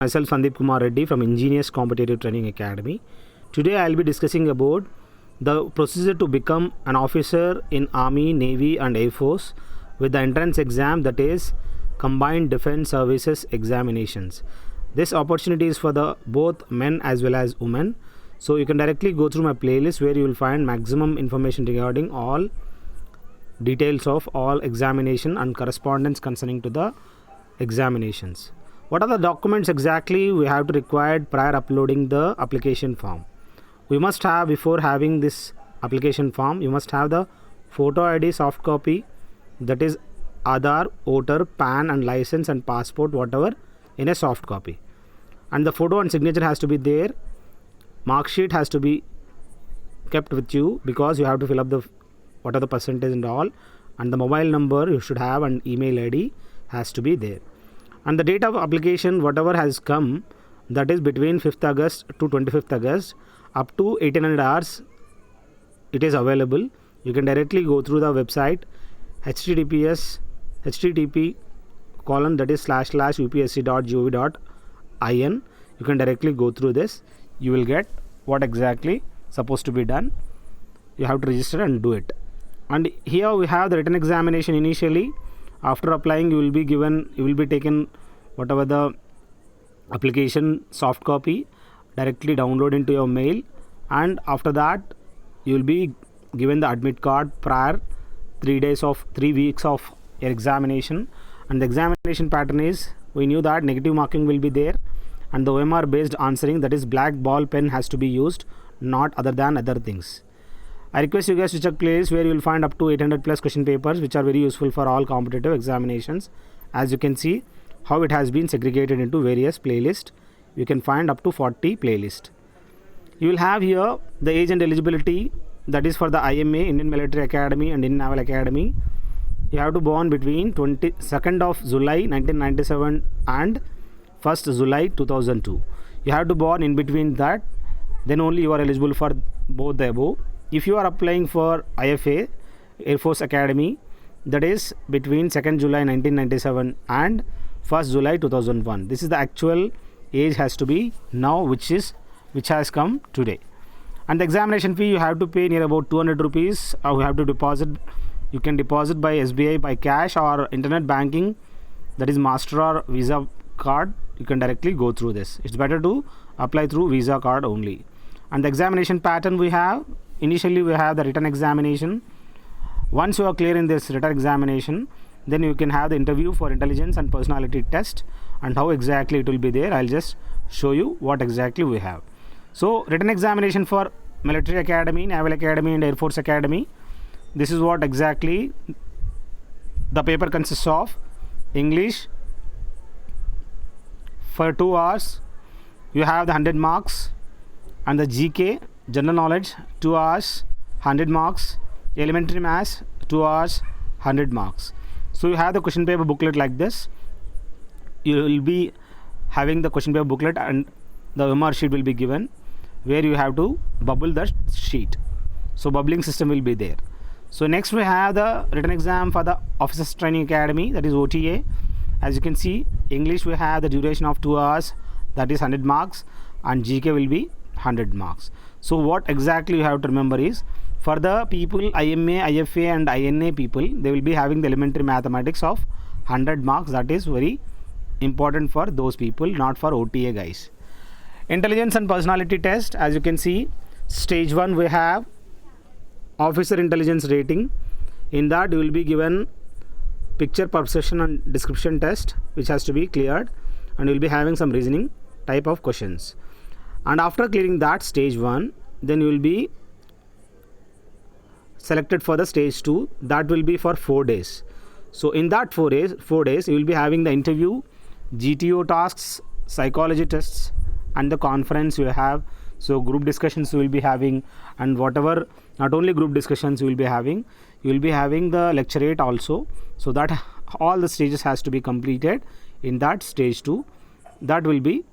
Myself Sandeep Kumar Reddy from Ingenious Competitive Training Academy. Today I will be discussing about the procedure to become an officer in Army, Navy and Air Force with the entrance exam, that is Combined Defense Services Examinations. This opportunity is for the both men as well as women. So you can directly go through my playlist where you will find maximum information regarding all details of all examination and correspondence concerning to the examinations. What are the documents exactly we have to require prior uploading the application form? We must have, before having this application form, you must have the photo ID soft copy, that is Aadhaar, voter, PAN and license and passport, whatever, in a soft copy. And the photo and signature has to be there. Mark sheet has to be kept with you because you have to fill up the what are the percentage and all, and the mobile number you should have and email ID has to be there. And the date of application, whatever has come, that is between 5th August to 25th August, up to 1800 hours it is available. You can directly go through the website https://upsc.gov.in. You can directly go through this. You will get what exactly supposed to be done. You have to register and do it. And here we have the written examination. Initially, after applying, you will be taken whatever the application soft copy directly download into your mail, and after that you will be given the admit card prior 3 weeks of your examination. And the examination pattern is, we knew that negative marking will be there, and the OMR based answering, that is black ball pen has to be used, not other than other things. I request you guys to check playlist where you will find up to 800 plus question papers which are very useful for all competitive examinations. As you can see how it has been segregated into various playlists. You can find up to 40 playlists. You will have here the age and eligibility, that is for the IMA, Indian Military Academy and Indian Naval Academy. You have to born between 22nd of July 1997 and 1st July 2002. You have to born in between that, then only you are eligible for both the above. If you are applying for IFA, Air Force Academy, that is between 2nd July 1997 and 1st July 2001. This is the actual age has to be now, which has come today. And the examination fee you have to pay near about 200 rupees. You have to deposit. You can deposit by SBI, by cash or internet banking, that is Master or Visa card. You can directly go through this. It's better to apply through Visa card only. And the examination pattern we have, initially we have the written examination. Once you are clear in this written examination, then you can have the interview for intelligence and personality test, and how exactly it will be there. I'll just show you what exactly we have. So written examination for Military Academy, Naval Academy and Air Force Academy. This is what exactly the paper consists of. English for 2 hours you have the 100 marks, and the GK general knowledge 2 hours 100 marks, elementary maths 2 hours 100 marks. So you have the question paper booklet like this. You will be having the question paper booklet, and the OMR sheet will be given where you have to bubble the sheet. So bubbling system will be there. So next we have the written exam for the Officers Training Academy, that is OTA. As you can see, English we have the duration of 2 hours, that is 100 marks, and GK will be 100 marks. So what exactly you have to remember is, for the people IMA, IFA and INA people, they will be having the elementary mathematics of 100 marks. That is very important for those people, not for OTA guys. Intelligence and personality test, as you can see, stage 1 we have officer intelligence rating. In that you will be given picture perception and description test, which has to be cleared, and you will be having some reasoning type of questions. And after clearing that stage 1, then you will be selected for the stage 2. That will be for 4 days. So in that 4 days you will be having the interview, GTO tasks, psychology tests and the conference you have. So group discussions you will be having, and whatever, not only group discussions you will be having the lecturate also. So that all the stages has to be completed in that stage 2. That will be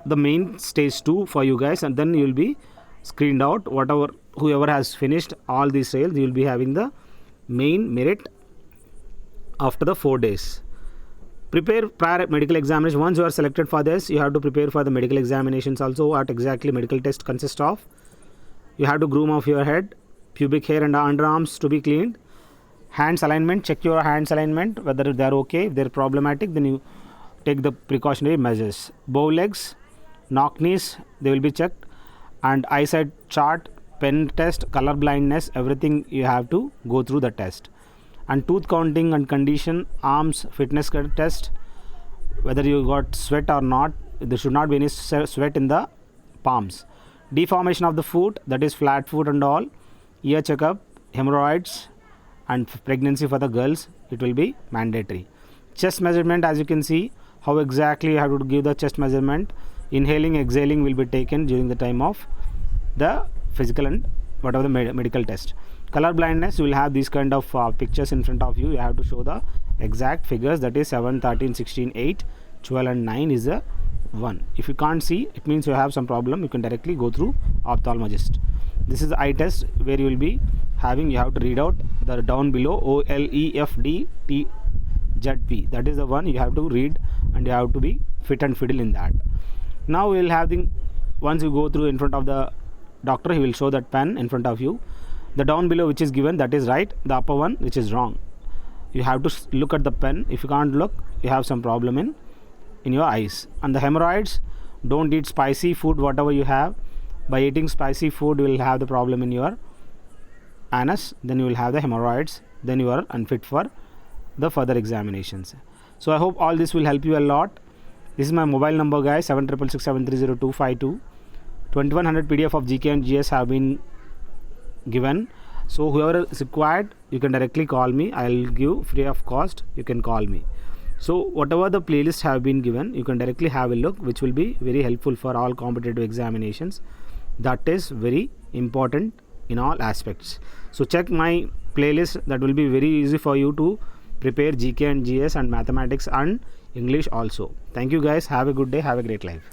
the main stage 2 for you guys, and then you will be screened out. Whoever has finished all these sales, you will be having the main merit after the 4 days. Prepare prior medical examination. Once you are selected for this, you have to prepare for the medical examinations also. What exactly medical test consists of? You have to groom of your head, pubic hair and underarms to be cleaned. Hands alignment, check your hands alignment whether they are okay. If they are problematic, then you take the precautionary measures. Bow legs, knock knees, they will be checked. And eyesight chart, pen test, color blindness, everything you have to go through the test. And tooth counting and condition, arms fitness test, whether you got sweat or not. There should not be any sweat in the palms. Deformation of the foot, that is flat foot and all. Ear checkup, hemorrhoids and pregnancy for the girls, it will be mandatory. Chest measurement, as you can see how exactly you have to give the chest measurement. Inhaling, exhaling will be taken during the time of the physical and whatever the medical test. Color blindness, you will have these kind of pictures in front of you. You have to show the exact figures, that is 7, 13, 16, 8, 12 and 9 is a 1. If you can't see, it means you have some problem. You can directly go through ophthalmologist. This is the eye test where you will be having, you have to read out the down below OLEFDTZP. That is the one you have to read and you have to be fit and fiddle in that. Now we will have the, once you go through in front of the doctor, he will show that pen in front of you. The down below which is given, that is right. The upper one which is wrong. You have to look at the pen. If you can't look, you have some problem in your eyes. And the hemorrhoids, don't eat spicy food whatever you have. By eating spicy food, you will have the problem in your anus, then you will have the hemorrhoids, then you are unfit for the further examinations. So I hope all this will help you a lot. This is my mobile number, guys, 7667302252. 2100 PDF of GK and GS have been given. So whoever is required, you can directly call me. I will give free of cost. You can call me. So whatever the playlists have been given, you can directly have a look, which will be very helpful for all competitive examinations. That is very important in all aspects. So check my playlist. That will be very easy for you to prepare GK and GS and mathematics and English also. Thank you guys. Have a good day. Have a great life.